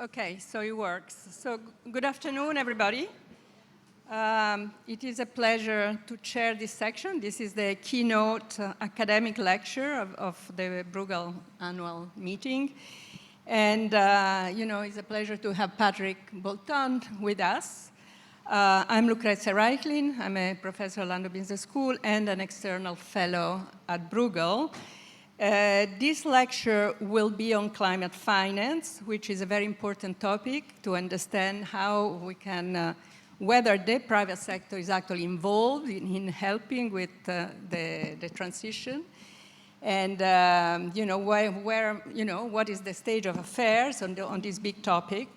Okay, so it works. So good afternoon, everybody. It is a pleasure to chair this section. This is the keynote academic lecture of the Bruegel annual meeting. And, it's a pleasure to have Patrick Bolton with us. I'm Lucrezia Reichlin. I'm a professor at London Business School and an external fellow at Bruegel. This lecture will be on climate finance, which is a very important topic to understand how we can, whether the private sector is actually involved in helping with the transition, and what is the stage of affairs on this big topic.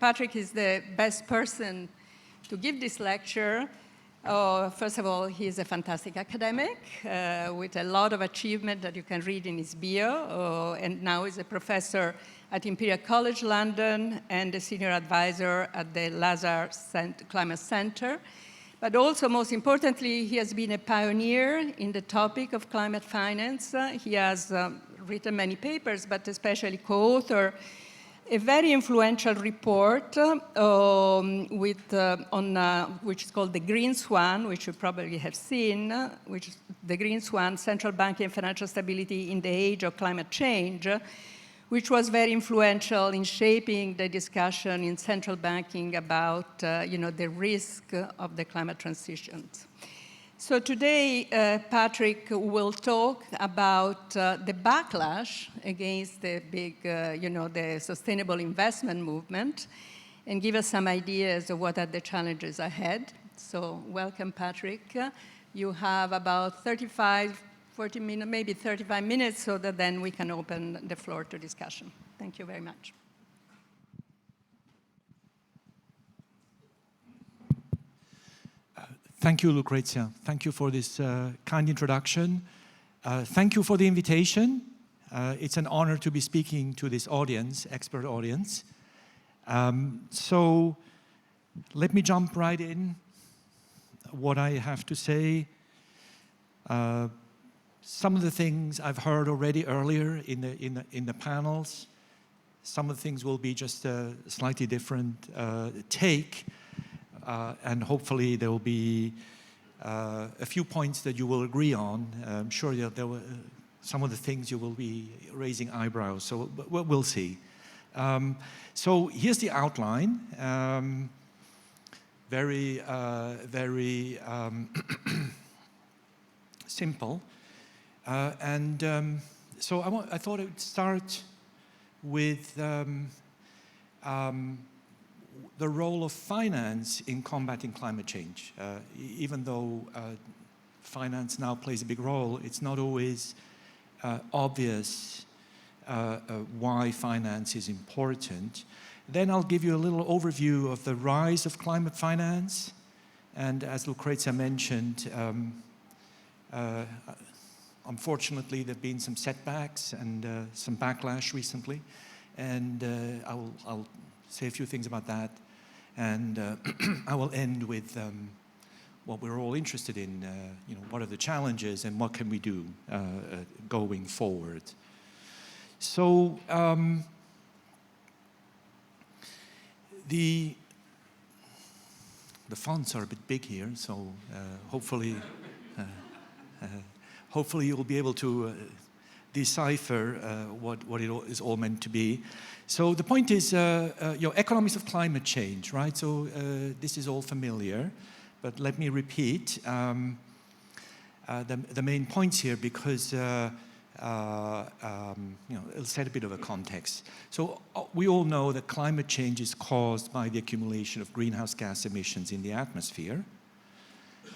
Patrick is the best person to give this lecture. First of all, he's a fantastic academic with a lot of achievement that you can read in his bio, and now he's a professor at Imperial College London and a senior advisor at the Lazard Climate Center. But also, most importantly, he has been a pioneer in the topic of climate finance. He has written many papers, but especially co-authored a very influential report which is called the Green Swan, which you probably have seen, which is the Green Swan, Central Banking and Financial Stability in the Age of Climate Change, which was very influential in shaping the discussion in central banking about the risk of the climate transitions. So today, Patrick will talk about the backlash against the big, the sustainable investment movement, and give us some ideas of what are the challenges ahead. So welcome, Patrick. You have about 40 minutes, maybe 35 minutes, so that then we can open the floor to discussion. Thank you very much. Thank you, Lucrezia. Thank you for this kind introduction. Thank you for the invitation. It's an honor to be speaking to this audience, expert audience. So let me jump right in. What I have to say, some of the things I've heard already earlier in the panels. Some of the things will be just a slightly different take. And hopefully there will be a few points that you will agree on. I'm sure there were some of the things you will be raising eyebrows, so we'll see. So here's the outline. Very simple. So I thought I would start with the role of finance in combating climate change. Even though finance now plays a big role, it's not always obvious why finance is important. Then I'll give you a little overview of the rise of climate finance. And as Lucrezia mentioned, unfortunately, there have been some setbacks and some backlash recently. And I'll say a few things about that. And I will end with what we're all interested in, what are the challenges and what can we do going forward. So the fonts are a bit big here, so hopefully you'll be able to decipher what it is all meant to be. So the point is, economics of climate change, right? So this is all familiar, but let me repeat the main points here because it'll set a bit of a context. So we all know that climate change is caused by the accumulation of greenhouse gas emissions in the atmosphere.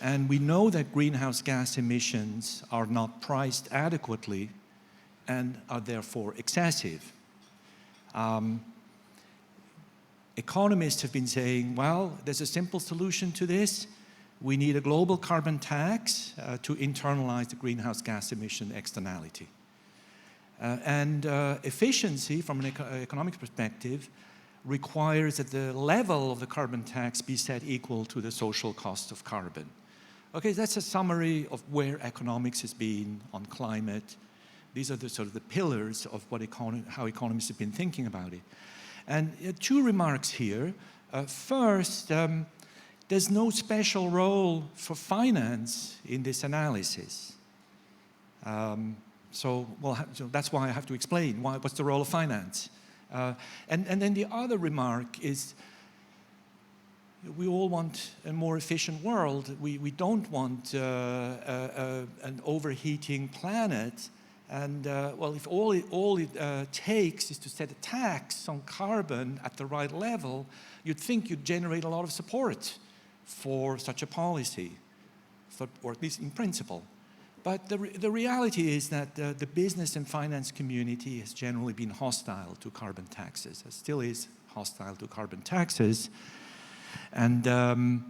And we know that greenhouse gas emissions are not priced adequately and are therefore excessive. Economists have been saying, well, there's a simple solution to this. We need a global carbon tax to internalize the greenhouse gas emission externality. And efficiency, from an economic perspective, requires that the level of the carbon tax be set equal to the social cost of carbon. Okay, that's a summary of where economics has been on climate. These are the sort of the pillars of how economists have been thinking about it. And two remarks here. First, there's no special role for finance in this analysis. So that's why I have to explain what's the role of finance. And then the other remark is, we all want a more efficient world. We don't want an overheating planet. And well, if all it takes is to set a tax on carbon at the right level, you'd think you'd generate a lot of support for such a policy, or at least in principle. But the reality is that the business and finance community has generally been hostile to carbon taxes, still is hostile to carbon taxes. And the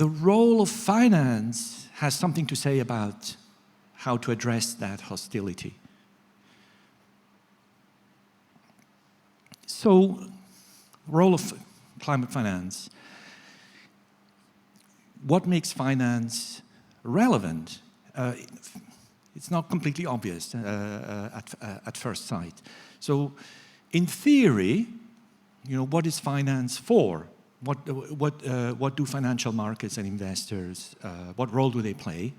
role of finance has something to say about how to address that hostility. So, role of climate finance. What makes finance relevant? It's not completely obvious at first sight. So, in theory, what is finance for? What do financial markets and investors, what role do they play?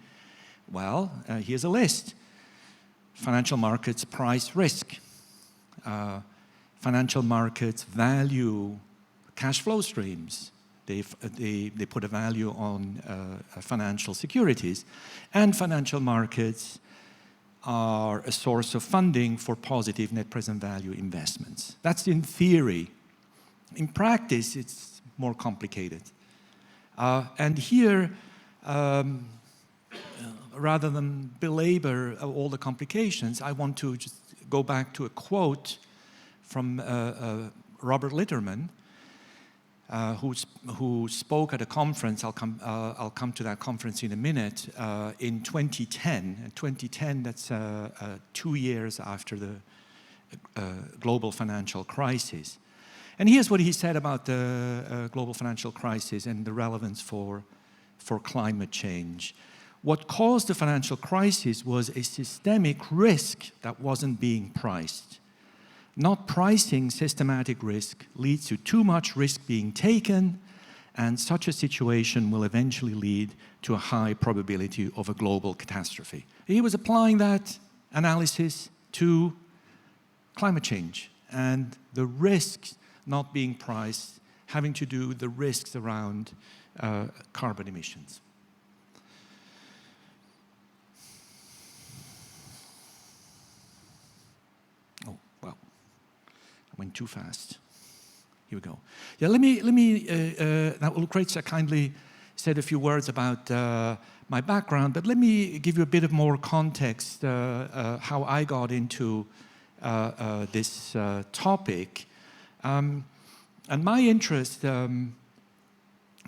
Well, here's a list. Financial markets price risk. Financial markets value cash flow streams. They put a value on financial securities. And financial markets are a source of funding for positive net present value investments. That's in theory. In practice, it's more complicated. And here, rather than belabor all the complications, I want to just go back to a quote from Robert Litterman, who spoke at a conference. I'll come to that conference in a minute. In 2010. In 2010, that's 2 years after the global financial crisis. And here's what he said about the global financial crisis and the relevance for climate change. What caused the financial crisis was a systemic risk that wasn't being priced. Not pricing systematic risk leads to too much risk being taken, and such a situation will eventually lead to a high probability of a global catastrophe. He was applying that analysis to climate change and the risks not being priced, having to do with the risks around carbon emissions. Oh, well, I went too fast. Here we go. Yeah, let me now Lucrezia kindly said a few words about my background, but let me give you a bit of more context how I got into this topic. And my interest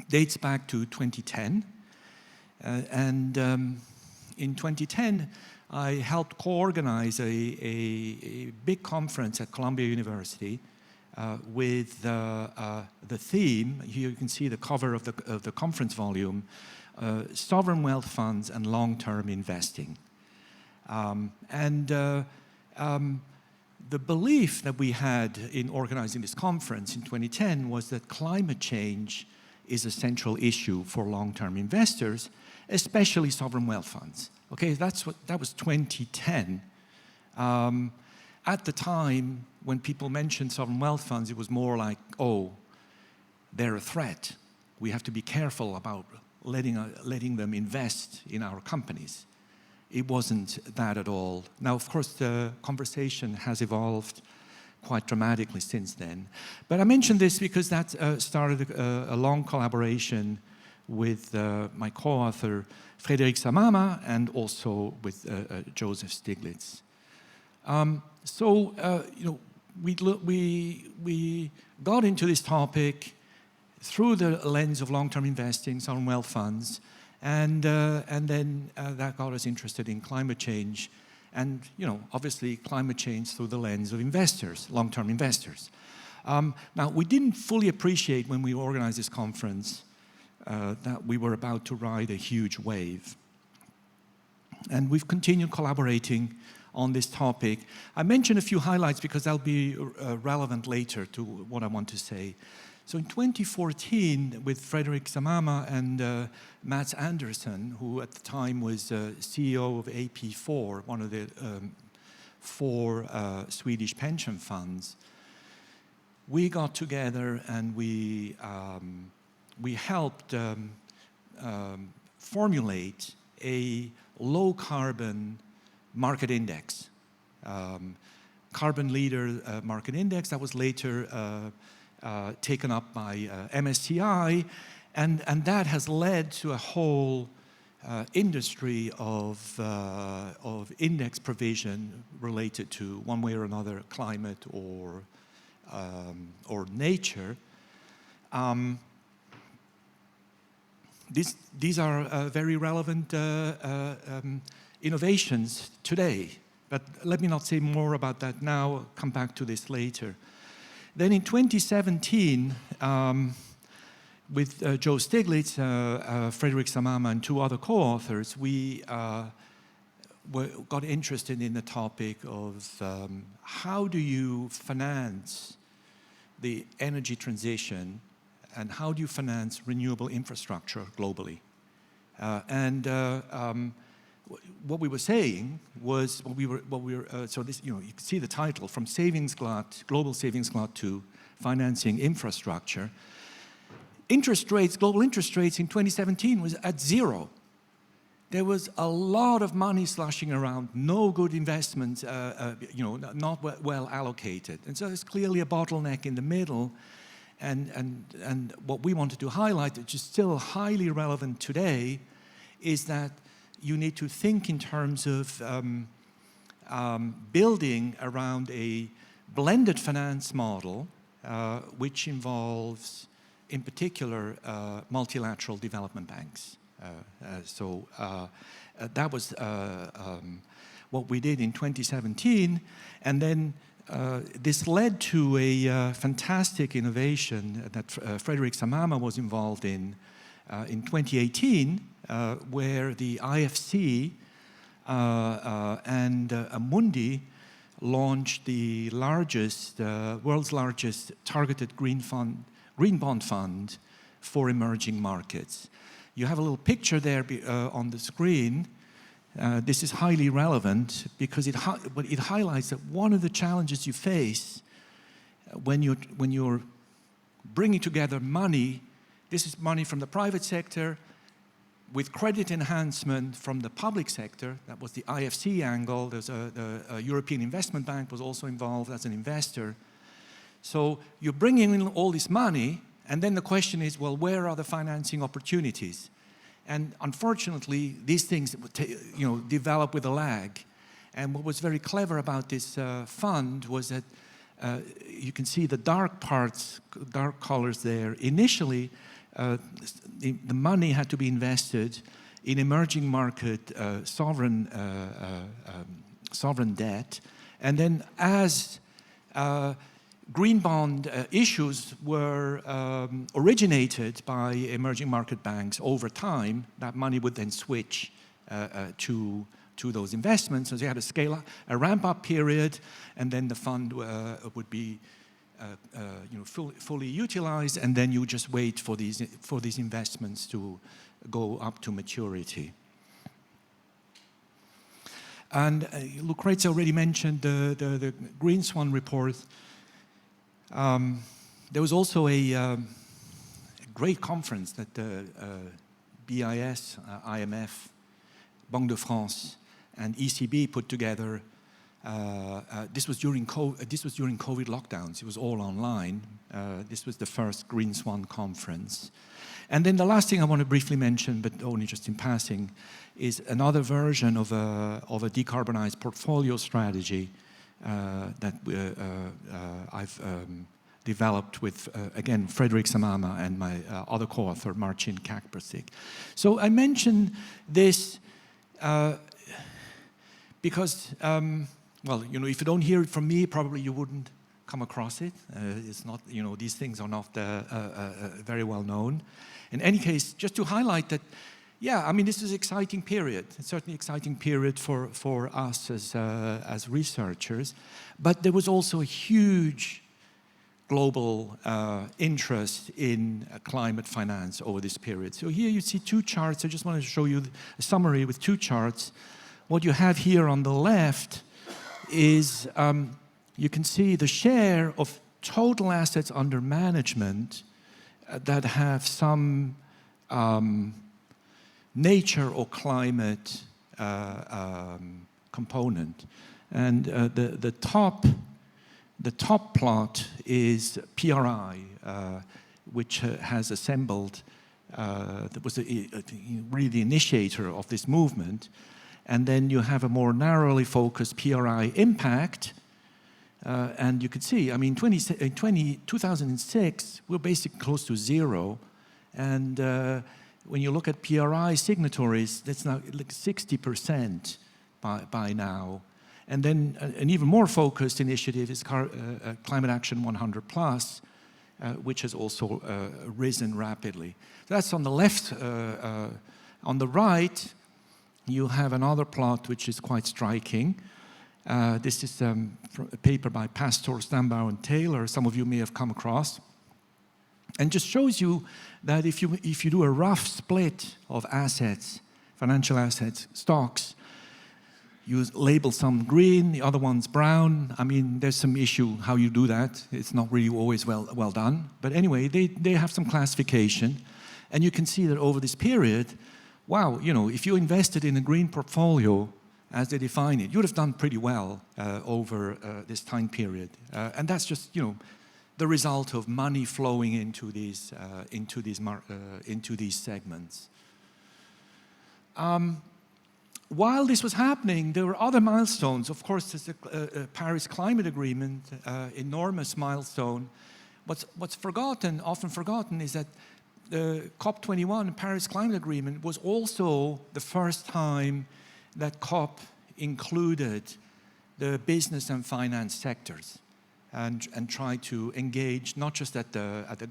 dates back to 2010. And in 2010, I helped co-organize a big conference at Columbia University with the theme, here you can see the cover of the conference volume, sovereign wealth funds and long-term investing. The belief that we had in organizing this conference in 2010 was that climate change is a central issue for long-term investors, especially sovereign wealth funds. Okay, that was 2010. At the time, when people mentioned sovereign wealth funds, it was more like, oh, they're a threat. We have to be careful about letting them invest in our companies. It wasn't that at all. Now, of course, the conversation has evolved quite dramatically since then. But I mention this because that started a long collaboration with my co-author, Frédéric Samama, and also with Joseph Stiglitz. We got into this topic through the lens of long-term investing, sovereign wealth funds, and then that got us interested in climate change, and obviously climate change through the lens of investors, long-term investors. Now, we didn't fully appreciate when we organized this conference that we were about to ride a huge wave. And we've continued collaborating on this topic. I mentioned a few highlights because they'll be relevant later to what I want to say. So in 2014, with Fredrik Samama and Mats Andersson, who at the time was CEO of AP4, one of the 4 Swedish pension funds, we got together and we helped formulate a low-carbon market index, carbon leader market index that was later taken up by MSCI, and that has led to a whole industry of index provision related to one way or another climate or nature. These are very relevant innovations today, but let me not say more about that now. I'll come back to this later. Then in 2017, with Joe Stiglitz, Fredrik Samama, and 2 other co-authors, we got interested in the topic of how do you finance the energy transition and how do you finance renewable infrastructure globally. What we were saying was, so this, you can see the title, From Savings Glut, Global Savings Glut to Financing Infrastructure. Interest rates, global interest rates in 2017 was at 0. There was a lot of money sloshing around, no good investments, not well allocated. And so there's clearly a bottleneck in the middle. And what we wanted to highlight, which is still highly relevant today, is that you need to think in terms of building around a blended finance model, which involves, in particular, multilateral development banks. That was what we did in 2017, and then this led to a fantastic innovation that Fredrik Samama was involved in 2018, where the IFC and Amundi launched the world's largest targeted green bond fund for emerging markets. You have a little picture there on the screen. This is highly relevant because it highlights that one of the challenges you face when you're bringing together money, this is money from the private sector with credit enhancement from the public sector. That was the IFC angle. There's a European Investment Bank was also involved as an investor. So you're bringing in all this money, and then the question is, well, where are the financing opportunities? And unfortunately, these things develop with a lag. And what was very clever about this fund was that you can see the dark colors there. Initially, the money had to be invested in emerging market sovereign debt. And then as green bond issues were originated by emerging market banks over time, that money would then switch to those investments. So they had a ramp-up period, and then the fund would be fully utilized, and then you just wait for these investments to go up to maturity. And Lucrezia already mentioned the Green Swan report. There was also a great conference that BIS, IMF, Banque de France, and ECB put together. This was during COVID lockdowns. It was all online. This was the first Green Swan conference. And then the last thing I want to briefly mention, but only just in passing, is another version of a decarbonized portfolio strategy that I've developed with, again, Fredrik Samama and my other co-author, Marcin Kakpersik. So I mention this because, well, if you don't hear it from me, probably you wouldn't come across it. It's not, these things are not very well known. In any case, just to highlight that yeah, I mean, this is an exciting period. It's certainly an exciting period for us as researchers. But there was also a huge global interest in climate finance over this period. So here you see two charts. I just wanted to show you a summary with two charts. What you have here on the left is you can see the share of total assets under management that have some nature or climate component. And the top plot is PRI, which has assembled, that was really the initiator of this movement. And then you have a more narrowly focused PRI impact. And you could see, I mean, 2006, we're basically close to zero. And when you look at PRI signatories, that's now like 60% by now. And then an even more focused initiative is Climate Action 100+, which has also risen rapidly. So that's on the left. On the right, you have another plot which is quite striking. This is a paper by Pastor, Stambaugh, and Taylor. Some of you may have come across. And just shows you that if you do a rough split of assets, financial assets, stocks, you label some green, the other one's brown. I mean, there's some issue how you do that. It's not really always well done. But anyway, they have some classification. And you can see that over this period, wow, you know, if you invested in a green portfolio, as they define it, you would have done pretty well over this time period. And that's just, you know, the result of money flowing into these segments. While this was happening, there were other milestones. Of course, there's the Paris Climate Agreement, enormous milestone. What's often forgotten, is that the COP21, Paris Climate Agreement, was also the first time that COP included the business and finance sectors and tried to engage not just at the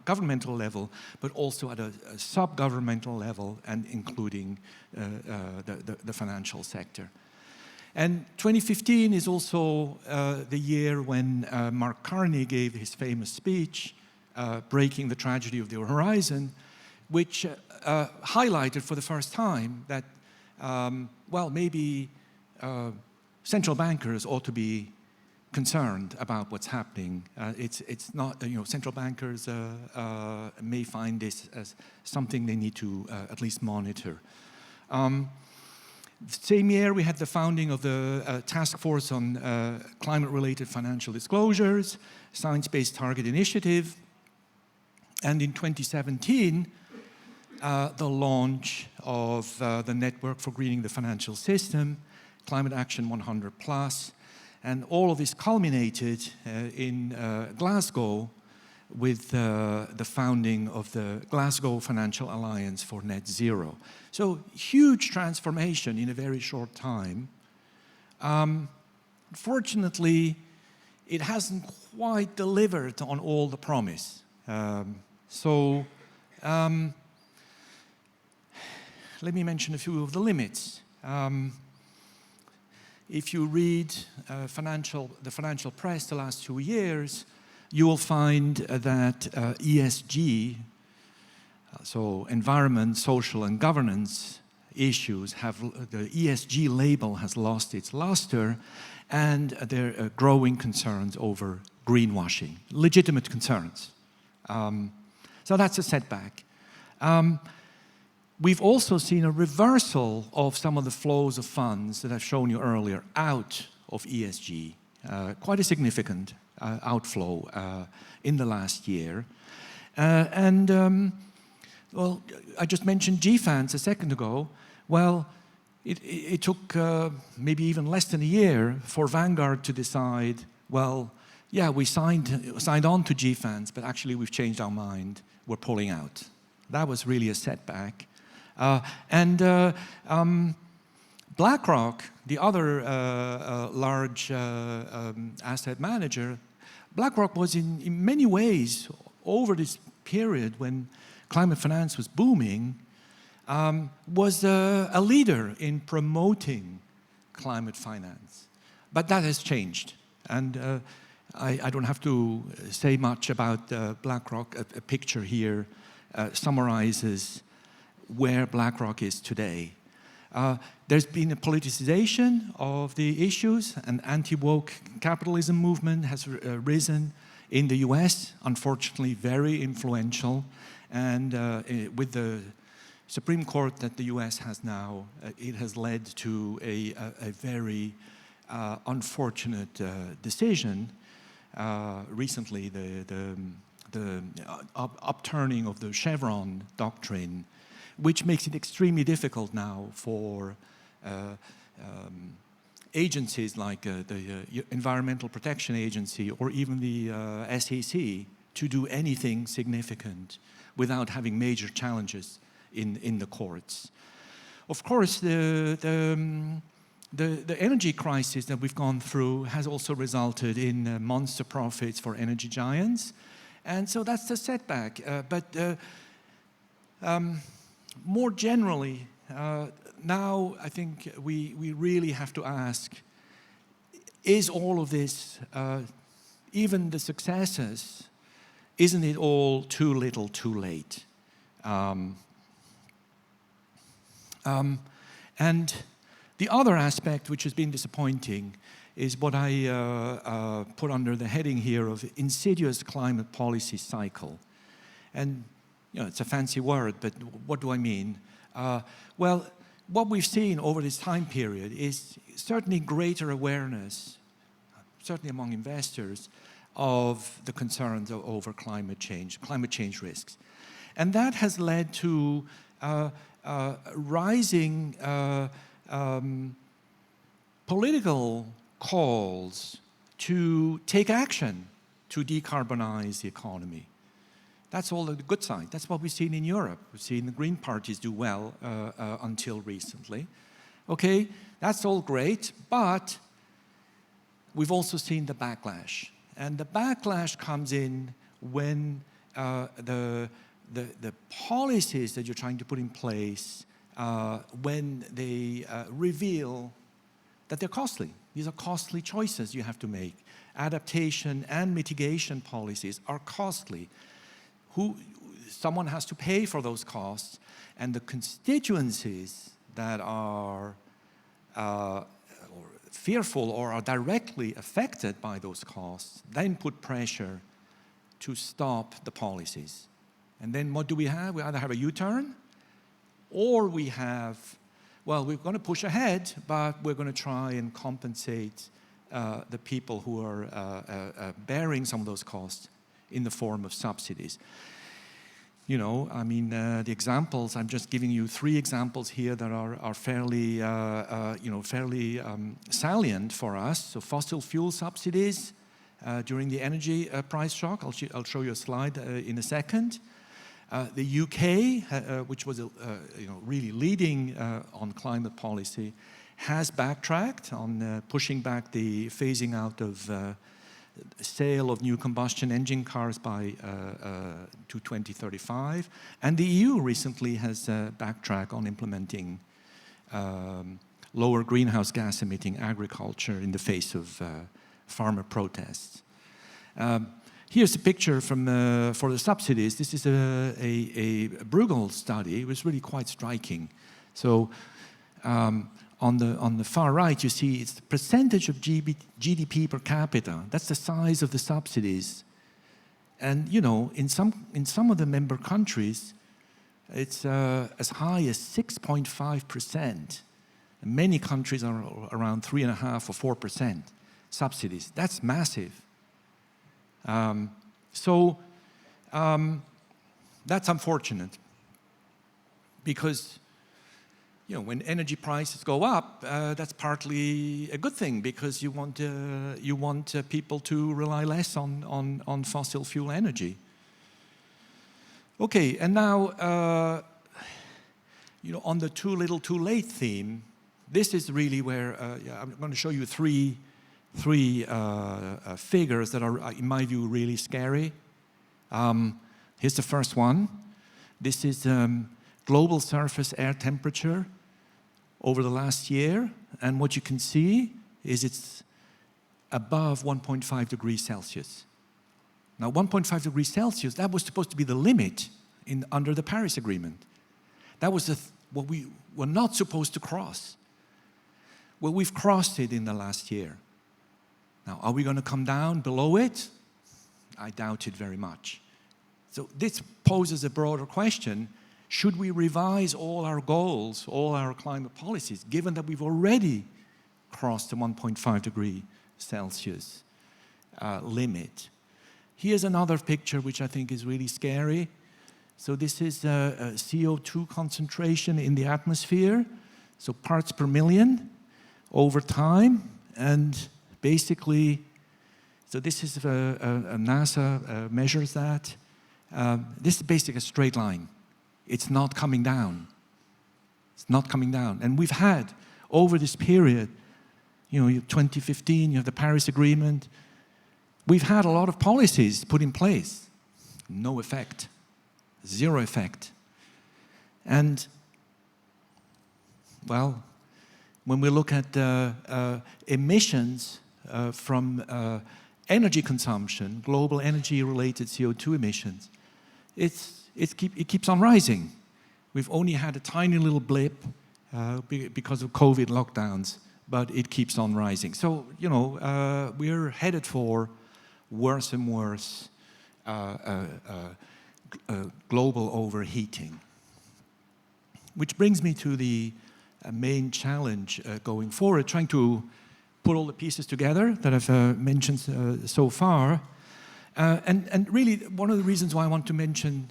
governmental level, but also at a sub-governmental level, and including the financial sector. And 2015 is also the year when Mark Carney gave his famous speech, Breaking the Tragedy of the Horizon, which highlighted for the first time that, well, maybe central bankers ought to be concerned about what's happening. It's not, you know, central bankers may find this as something they need to at least monitor. Same year, we had the founding of the Task Force on Climate-Related Financial Disclosures, Science-Based Target Initiative, and in 2017, the launch of the Network for Greening the Financial System, Climate Action 100+, and all of this culminated in Glasgow with the founding of the Glasgow Financial Alliance for Net Zero. So huge transformation in a very short time. Fortunately, it hasn't quite delivered on all the promise. Let me mention a few of the limits. If you read the financial press the last 2 years, you will find that ESG, so environment, social, and governance issues, the ESG label has lost its luster, and there are growing concerns over greenwashing, legitimate concerns. So that's a setback. We've also seen a reversal of some of the flows of funds that I've shown you earlier out of ESG, quite a significant outflow in the last year. Well, I just mentioned GFANZ a second ago. Well, it took maybe even less than a year for Vanguard to decide, well, yeah, we signed on to GFANZ, but actually we've changed our mind, we're pulling out. That was really a setback. BlackRock, the other large asset manager, BlackRock was in many ways, over this period when climate finance was booming, was a leader in promoting climate finance. But that has changed. And I don't have to say much about BlackRock. A picture here summarizes where BlackRock is today. There's been a politicization of the issues. An anti-woke capitalism movement has risen in the US, unfortunately very influential. And with the Supreme Court that the US has now, it has led to a very unfortunate decision. Recently, the upturning of the Chevron doctrine, which makes it extremely difficult now for agencies like the Environmental Protection Agency or even the SEC to do anything significant without having major challenges in the courts. Of course, the energy crisis that we've gone through has also resulted in monster profits for energy giants. And so that's the setback. More generally, now I think we really have to ask, is all of this, even the successes, isn't it all too little too late? And the other aspect which has been disappointing is what I put under the heading here of insidious climate policy cycle. And it's a fancy word, but what do I mean? Well, what we've seen over this time period is certainly greater awareness, certainly among investors, of the concerns over climate change risks. And that has led to rising political calls to take action to decarbonize the economy. That's all the good side. That's what we've seen in Europe. We've seen the Green parties do well until recently. Okay, that's all great, but we've also seen the backlash. And the backlash comes in when the policies that you're trying to put in place, when they reveal that they're costly. These are costly choices you have to make. Adaptation and mitigation policies are costly. Someone has to pay for those costs, and the constituencies that are fearful or are directly affected by those costs then put pressure to stop the policies. And then what do we have? We either have a U-turn, or we have, well, we're going to push ahead, but we're going to try and compensate the people who are bearing some of those costs in the form of subsidies. You know, I mean, the examples, I'm just giving you 3 examples here that are fairly, fairly salient for us. So fossil fuel subsidies during the energy price shock. I'll show you a slide in a second. The UK, which was really leading on climate policy, has backtracked on pushing back the phasing out of sale of new combustion engine cars by to 2035. And the EU recently has backtracked on implementing lower greenhouse gas emitting agriculture in the face of farmer protests. Here's a picture from for the subsidies. This is a Bruegel study. It was really quite striking. So on the far right, you see it's the percentage of GDP per capita. That's the size of the subsidies. And you know, in some of the member countries, it's as high as 6.5%. Many countries are around 3.5% or 4% subsidies. That's massive. That's unfortunate, because when energy prices go up, that's partly a good thing, because you want people to rely less on fossil fuel energy. Okay, and now on the too little too late theme, this is really where I'm going to show you three figures that are, in my view, really scary. Here's the first one. This is global surface air temperature over the last year, and what you can see is it's above 1.5 degrees Celsius. Now, 1.5 degrees Celsius, that was supposed to be the limit under the Paris Agreement. That was what we were not supposed to cross. Well, we've crossed it in the last year. Now, are we going to come down below it? I doubt it very much. So this poses a broader question. Should we revise all our goals, all our climate policies, given that we've already crossed the 1.5 degree Celsius limit? Here's another picture which I think is really scary. So this is CO2 concentration in the atmosphere, so parts per million over time, and basically, so this is NASA measures that. This is basically a straight line. It's not coming down. It's not coming down. And we've had, over this period, you know, 2015, you have the Paris Agreement. We've had a lot of policies put in place. No effect. Zero effect. And, well, when we look at emissions from energy consumption, global energy-related CO2 emissions, it keeps on rising. We've only had a tiny little blip because of COVID lockdowns, but it keeps on rising. So, you know, we're headed for worse and worse global overheating. Which brings me to the main challenge going forward, trying to put all the pieces together that I've mentioned so far. And really, one of the reasons why I want to mention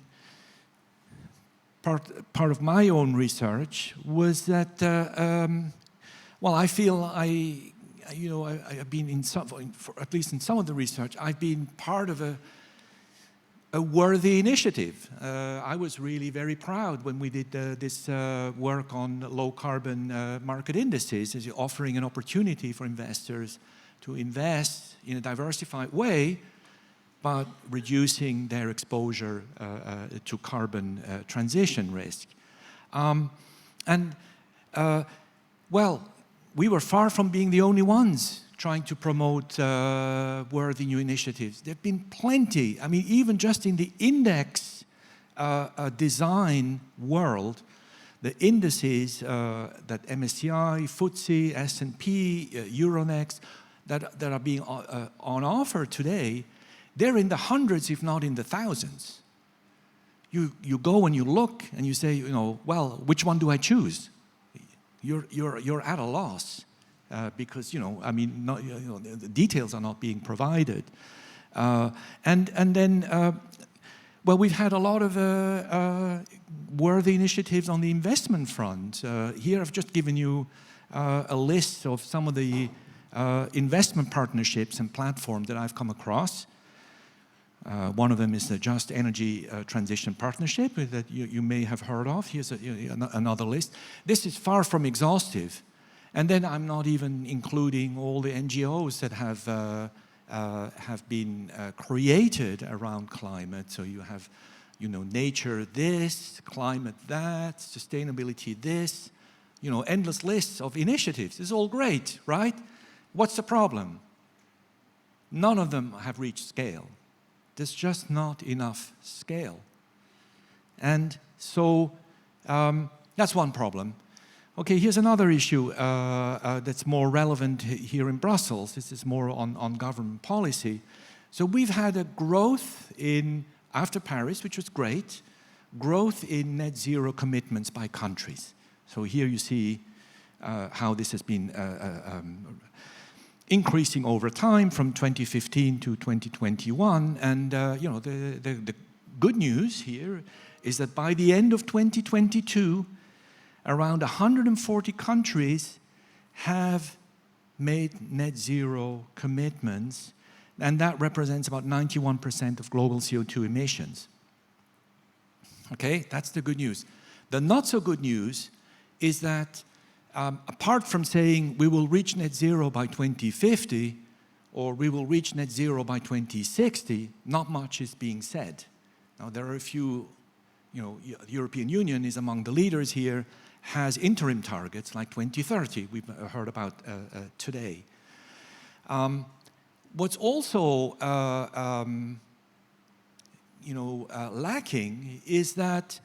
part of my own research was that, well, I feel I've been in some, at least in some of the research, I've been part of a worthy initiative. I was really very proud when we did this work on low carbon market indices, as offering an opportunity for investors to invest in a diversified way, but reducing their exposure to carbon transition risk. Well, we were far from being the only ones trying to promote worthy new initiatives. There have been plenty. I mean, even just in the index design world, the indices that MSCI, FTSE, S&P, Euronext, that are being on offer today, they're in the hundreds, if not in the thousands. You go and you look and you say, you know, well, which one do I choose? You're at a loss because, you know, I mean, not, you know, the details are not being provided. And then, well, we've had a lot of worthy initiatives on the investment front. Here I've just given you a list of some of the investment partnerships and platforms that I've come across. One of them is the Just Energy Transition Partnership that you may have heard of. Here's another list. This is far from exhaustive. And then I'm not even including all the NGOs that have been created around climate. So you have, you know, nature this, climate that, sustainability this, you know, endless lists of initiatives. It's all great, right? What's the problem? None of them have reached scale. There's just not enough scale. And so that's one problem. Okay, here's another issue that's more relevant here in Brussels. This is more on government policy. So we've had a growth after Paris, which was great, growth in net zero commitments by countries. So here you see how this has been increasing over time from 2015 to 2021. And you know, the good news here is that by the end of 2022, around 140 countries have made net zero commitments, and that represents about 91% of global CO2 emissions. Okay, that's the good news. The not so good news is that apart from saying we will reach net zero by 2050 or we will reach net zero by 2060, not much is being said. Now, there are a few the European Union is among the leaders here, has interim targets like 2030, we've heard about today. What's also lacking is that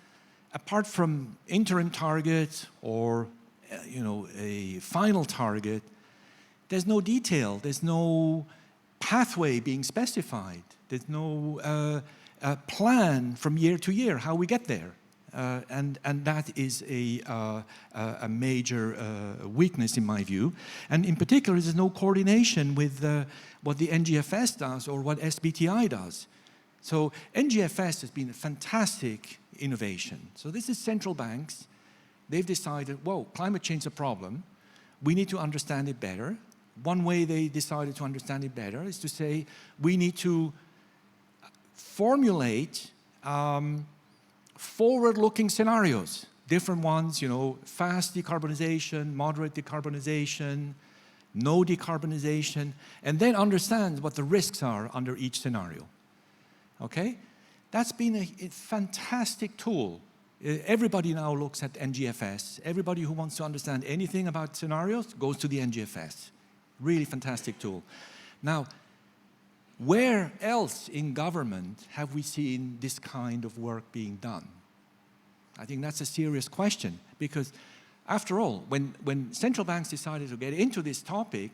apart from interim targets or a final target, there's no detail, there's no pathway being specified, there's no plan from year to year how we get there. And that is a major weakness in my view. And in particular, there's no coordination with what the NGFS does or what SBTI does. So NGFS has been a fantastic innovation. So this is central banks. They've decided, whoa, climate change is a problem. We need to understand it better. One way they decided to understand it better is to say, we need to formulate forward-looking scenarios, different ones, fast decarbonization, moderate decarbonization, no decarbonization, and then understand what the risks are under each scenario. Okay? That's been a fantastic tool. Everybody now looks at NGFS. Everybody who wants to understand anything about scenarios goes to the NGFS. Really fantastic tool. Now, where else in government have we seen this kind of work being done? I think that's a serious question, because after all, when central banks decided to get into this topic,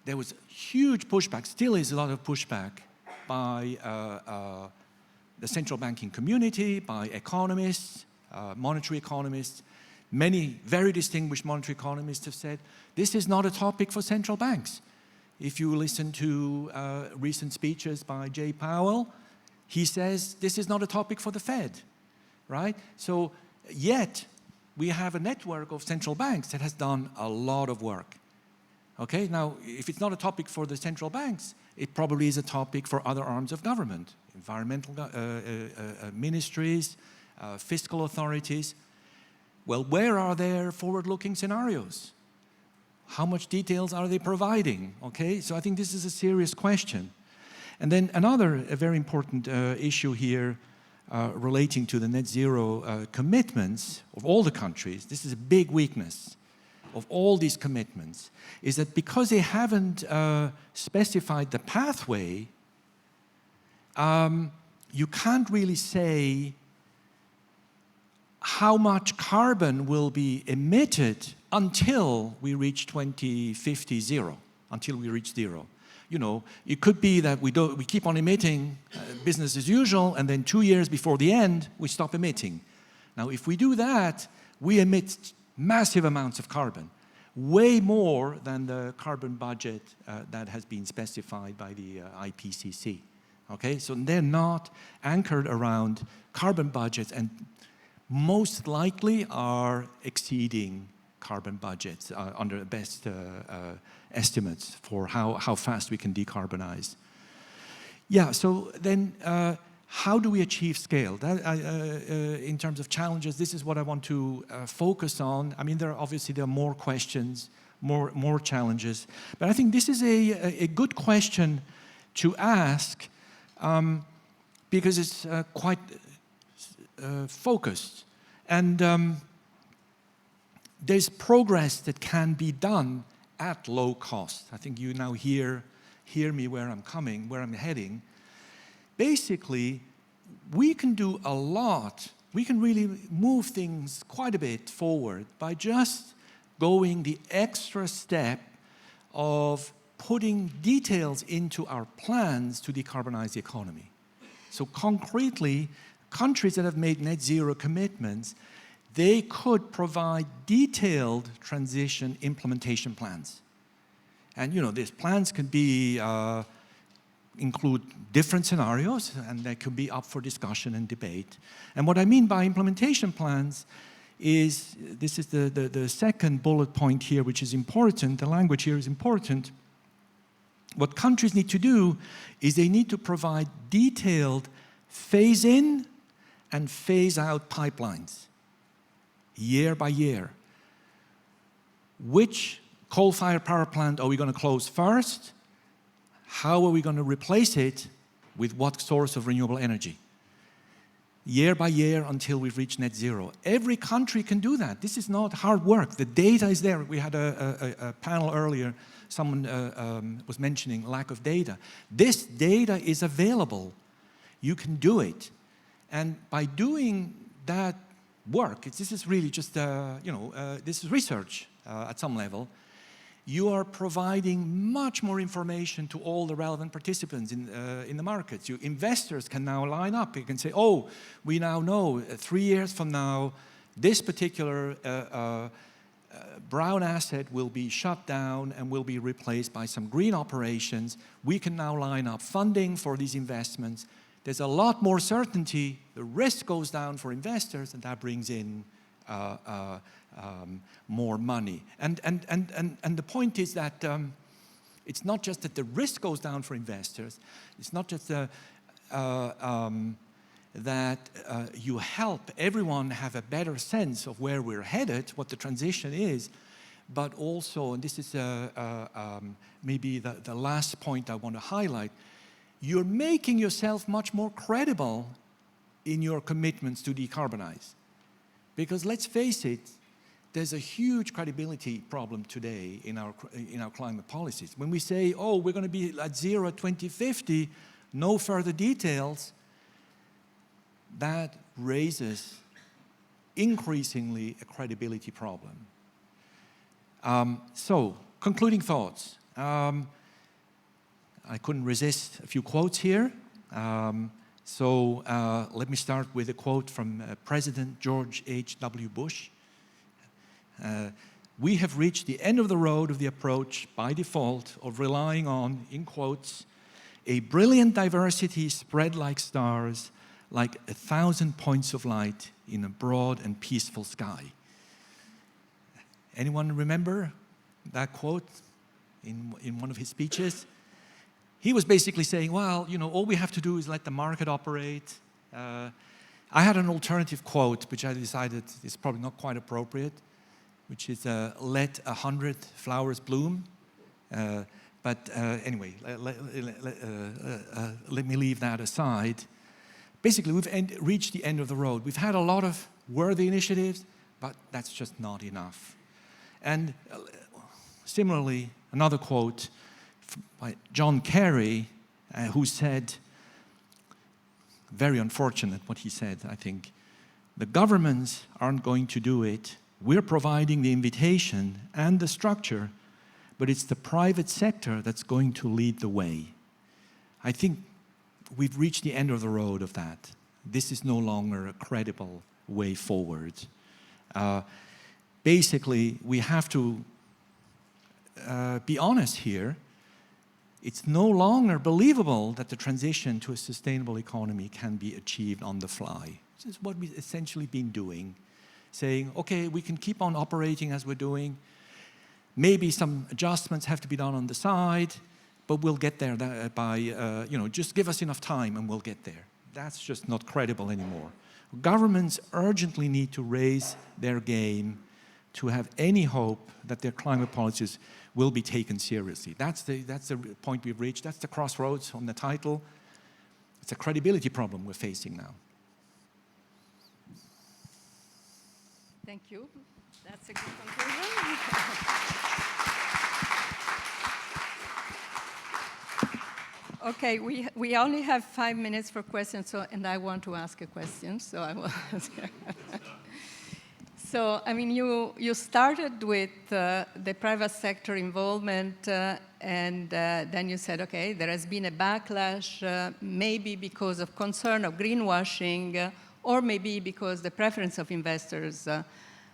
there was huge pushback, still is a lot of pushback by the central banking community, by economists, monetary economists. Many very distinguished monetary economists have said, this is not a topic for central banks. If you listen to recent speeches by Jay Powell, he says this is not a topic for the Fed, right? So yet we have a network of central banks that has done a lot of work. Okay, now if it's not a topic for the central banks, it probably is a topic for other arms of government, environmental ministries, fiscal authorities. Well, where are their forward-looking scenarios? How much details are they providing? Okay, so I think this is a serious question. And then another very important issue here relating to the net zero commitments of all the countries, this is a big weakness of all these commitments, is that because they haven't specified the pathway, you can't really say how much carbon will be emitted until we reach 2050 zero, until we reach zero. It could be that we keep on emitting business as usual, and then 2 years before the end, we stop emitting. Now, if we do that, we emit massive amounts of carbon, way more than the carbon budget that has been specified by the IPCC. Okay, so they're not anchored around carbon budgets, and most likely are exceeding carbon budgets under the best estimates for how fast we can decarbonize. Yeah, so then how do we achieve scale? That, in terms of challenges, this is what I want to focus on. I mean, there are more questions, more challenges, but I think this is a good question to ask because it's quite focused. And there's progress that can be done at low cost. I think you now hear me where I'm heading. Basically, we can do a lot. We can really move things quite a bit forward by just going the extra step of putting details into our plans to decarbonize the economy. So concretely, countries that have made net zero commitments, they could provide detailed transition implementation plans. And these plans could be, include different scenarios, and they could be up for discussion and debate. And what I mean by implementation plans is, this is the second bullet point here, which is important, the language here is important. What countries need to do is they need to provide detailed phase-in and phase-out pipelines, year by year. Which coal-fired power plant are we going to close first? How are we going to replace it with what source of renewable energy? year by year until we've reached net zero. Every country can do that. This is not hard work. The data is there. We had a panel earlier. Someone was mentioning lack of data. This data is available. You can do it. And by doing that work, this is really just, this is research at some level. You are providing much more information to all the relevant participants in the markets. Investors can now line up. You can say, oh, we now know 3 years from now, this particular brown asset will be shut down and will be replaced by some green operations. We can now line up funding for these investments. There's a lot more certainty. The risk goes down for investors, and that brings in more money. And the point is that it's not just that the risk goes down for investors. It's not just that you help everyone have a better sense of where we're headed, what the transition is, but also, and this is maybe the last point I want to highlight, you're making yourself much more credible in your commitments to decarbonize. Because let's face it, there's a huge credibility problem today in our climate policies. When we say, oh, we're going to be at zero at 2050, no further details, that raises increasingly a credibility problem. So, concluding thoughts. I couldn't resist a few quotes here. Let me start with a quote from President George H.W. Bush. We have reached the end of the road of the approach by default of relying on, in quotes, a brilliant diversity spread like stars, like 1,000 points of light in a broad and peaceful sky. Anyone remember that quote in one of his speeches? He was basically saying, well, all we have to do is let the market operate. I had an alternative quote, which I decided is probably not quite appropriate, which is, let 100 flowers bloom. Anyway, let me leave that aside. Basically, we've reached the end of the road. We've had a lot of worthy initiatives, but that's just not enough. And similarly, another quote by John Kerry, who said, very unfortunate what he said, I think, the governments aren't going to do it. We're providing the invitation and the structure, but it's the private sector that's going to lead the way. I think we've reached the end of the road of that. This is no longer a credible way forward. Basically, we have to be honest here. It's no longer believable that the transition to a sustainable economy can be achieved on the fly. This is what we've essentially been doing, saying, okay, we can keep on operating as we're doing. Maybe some adjustments have to be done on the side, but we'll get there by, just give us enough time and we'll get there. That's just not credible anymore. Governments urgently need to raise their game to have any hope that their climate policies will be taken seriously. That's the point we've reached. That's the crossroads on the title. It's a credibility problem we're facing now. Thank you. That's a good conclusion. Okay, we only have 5 minutes for questions, and I want to ask a question, so I will ask. So, I mean, you started with the private sector involvement, and then you said, okay, there has been a backlash, maybe because of concern of greenwashing, or maybe because the preference of investors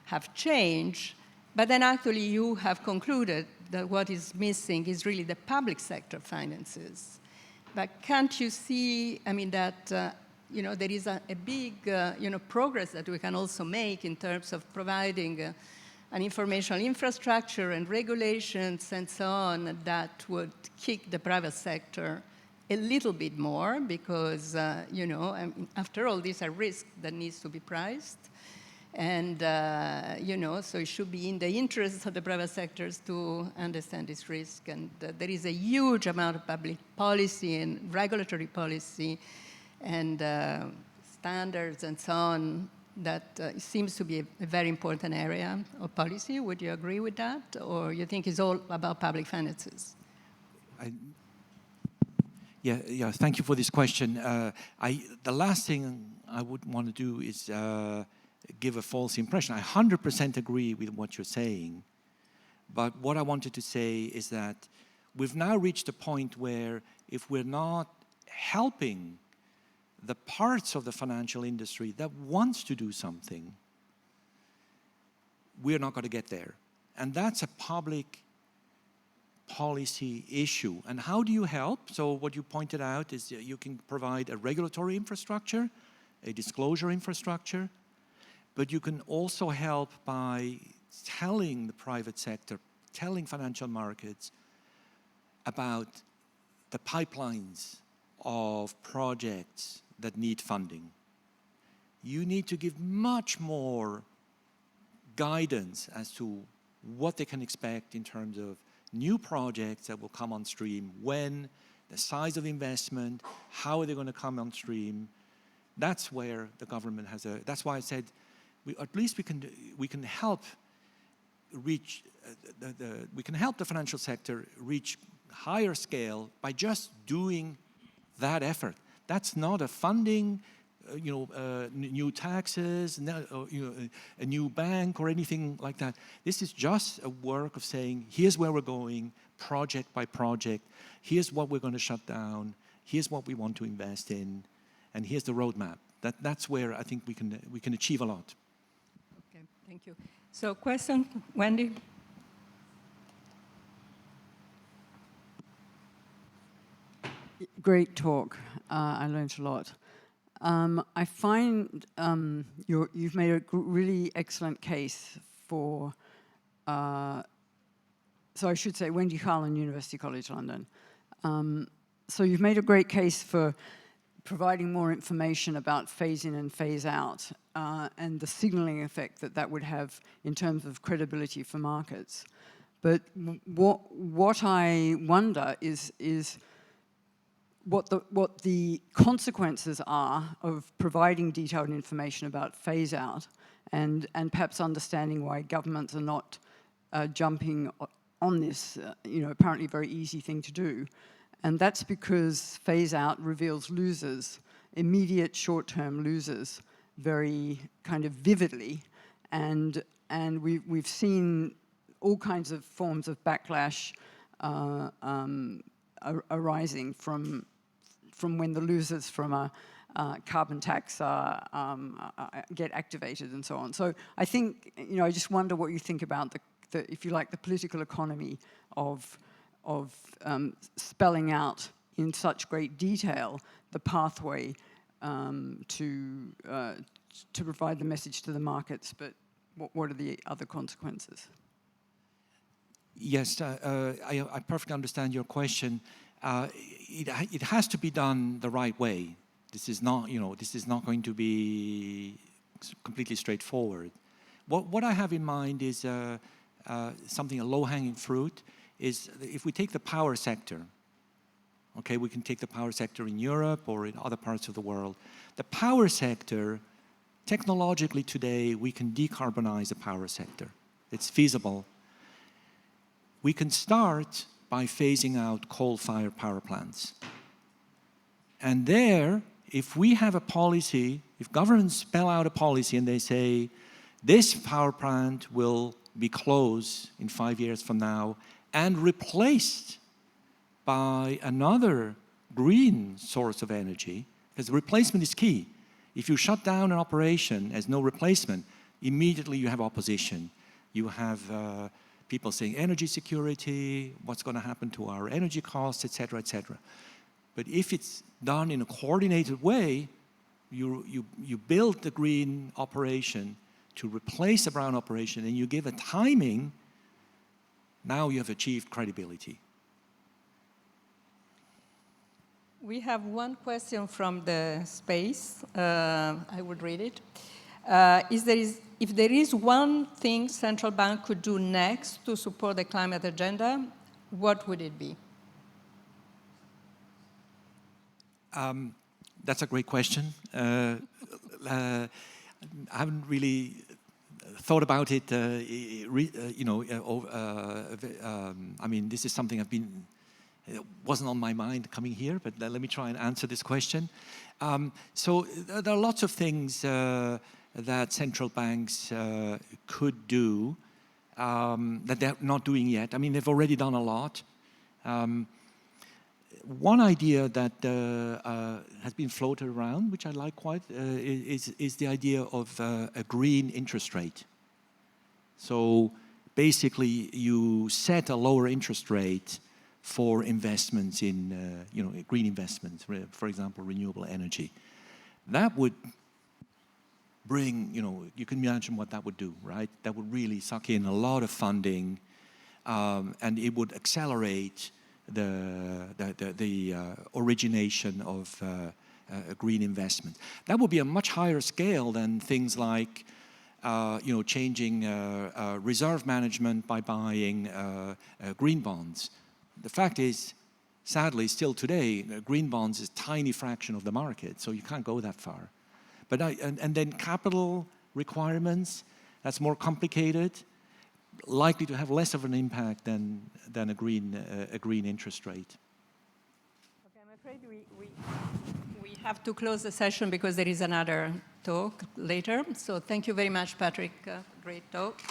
have changed. But then actually you have concluded that what is missing is really the public sector finances. But can't you see, I mean, that there is a big progress that we can also make in terms of providing an informational infrastructure and regulations and so on that would kick the private sector a little bit more because, after all, these are risks that needs to be priced. And, so it should be in the interest of the private sectors to understand this risk. And there is a huge amount of public policy and regulatory policy and standards and so on, that seems to be a very important area of policy. Would you agree with that? Or you think it's all about public finances? Yeah, thank you for this question. The last thing I would want to do is give a false impression. I 100% agree with what you're saying. But what I wanted to say is that we've now reached a point where if we're not helping the parts of the financial industry that wants to do something, we're not going to get there. And that's a public policy issue. And how do you help? So what you pointed out is you can provide a regulatory infrastructure, a disclosure infrastructure, but you can also help by telling the private sector, telling financial markets about the pipelines of projects that need funding. You need to give much more guidance as to what they can expect in terms of new projects that will come on stream, when, the size of investment, how are they going to come on stream. That's where the government has that's why I said, at least we can help reach, we can help the financial sector reach higher scale by just doing that effort. That's not a funding, new taxes, a new bank or anything like that. This is just a work of saying, here's where we're going, project by project. Here's what we're going to shut down. Here's what we want to invest in. And here's the roadmap. That's where I think we can achieve a lot. Okay, thank you. So question, Wendy? Great talk. I learned a lot. I find you've made a really excellent case for, so I should say Wendy Harlan, University College London. So you've made a great case for providing more information about phase in and phase out and the signaling effect that would have in terms of credibility for markets. But what I wonder is what the consequences are of providing detailed information about phase out, and perhaps understanding why governments are not jumping on this, apparently very easy thing to do. And that's because phase out reveals losers, immediate short-term losers, very kind of vividly, and we've seen all kinds of forms of backlash arising from when the losers from a carbon tax get activated and so on. So I think, I just wonder what you think about the if you like, the political economy of spelling out in such great detail the pathway to provide the message to the markets, but what are the other consequences? Yes, I perfectly understand your question. It has to be done the right way. This is not, this is not going to be completely straightforward. What I have in mind is something, a low-hanging fruit, is if we take the power sector, okay, we can take the power sector in Europe or in other parts of the world. The power sector, technologically today, we can decarbonize the power sector. It's feasible. We can start by phasing out coal-fired power plants. And there, if we have a policy, if governments spell out a policy and they say, this power plant will be closed in 5 years from now and replaced by another green source of energy, because replacement is key. If you shut down an operation as no replacement, immediately you have opposition. You have people saying energy security, what's going to happen to our energy costs, et cetera, et cetera. But if it's done in a coordinated way, you build the green operation to replace a brown operation, and you give a timing, now you have achieved credibility. We have one question from the space. I would read it. If there is one thing central bank could do next to support the climate agenda, what would it be? That's a great question. I haven't really thought about it, I mean, this is something it wasn't on my mind coming here, but let me try and answer this question. So there are lots of things that central banks could do that they're not doing yet. I mean, they've already done a lot. One idea that has been floated around, which I like quite, is the idea of a green interest rate. So basically, you set a lower interest rate for investments in, green investments, for example, renewable energy. That would bring, you can imagine what that would do, right? That would really suck in a lot of funding, and it would accelerate the origination of green investment. That would be a much higher scale than things like, changing reserve management by buying green bonds. The fact is, sadly, still today, green bonds is a tiny fraction of the market, so you can't go that far. But and then capital requirements, that's more complicated, likely to have less of an impact than a green interest rate. Okay, I'm afraid we have to close the session because there is another talk later. So thank you very much, Patrick. Great talk.